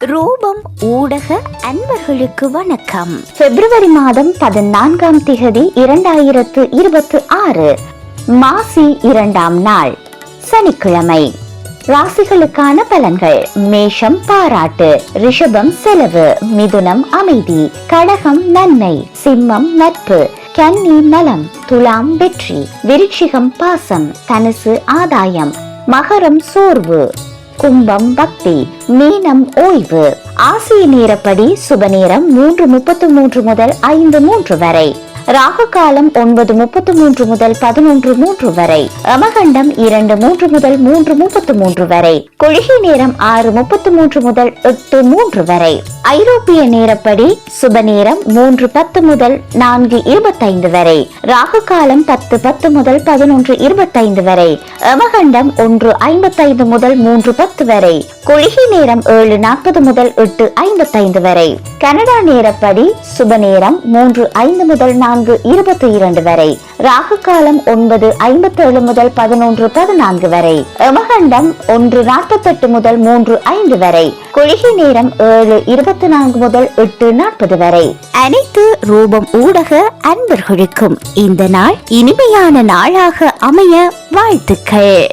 ரூபம் ஊடக அன்பர்களுக்கு வணக்கம். பிப்ரவரி மாதம் 14ஆம் திகதி 2026 மாசி 2ஆம் நாள் சனிக்கிழமை. ராசிகளுக்கான பலன்கள்: மேஷம் பாராட்டு, ரிஷபம் செலவு, மிதுனம் அமைதி, கடகம் நன்மை, சிம்மம் நட்பு, கன்னி நலம், துலாம் வெற்றி, விருச்சிகம் பாசம், தனுசு ஆதாயம், மகரம் சோர்வு, கும்பம் பக்தி, மீனம் ஓய்வு. ஆசிய நேரப்படி சுப நேரம் 3:33 முதல் 5:03 வரை, ராகு காலம் 9:33 முதல் 11:03 வரை, அமகண்டம் 2:03 முதல் 3:33 வரை, குளிகை நேரம் 6:33 முதல் 8:03 வரை. ஐரோப்பிய நேரப்படி சுப நேரம் 3:10 முதல் 4:25 வரை, ராகு காலம் 10:10 முதல் 11:25 வரை, அமகண்டம் 1:55 முதல் 3:10 வரை, குளிகை நேரம் 7:40 முதல் 8:55 வரை. கனடா நேரப்படி சுப நேரம் 3:05 முதல் 4:22 வரை, ராகு காலம் 9:57 முதல் 11:14 வரை, அமகண்டம் 1:48 முதல் 3:05 வரை, குளிகை நேரம் 7:24 முதல் 8:40 வரை. அனைத்து ரூபம் ஊடக அன்பர்களுக்கும் இந்த நாள் இனிமையான நாளாக அமைய வாழ்த்துக்கள்.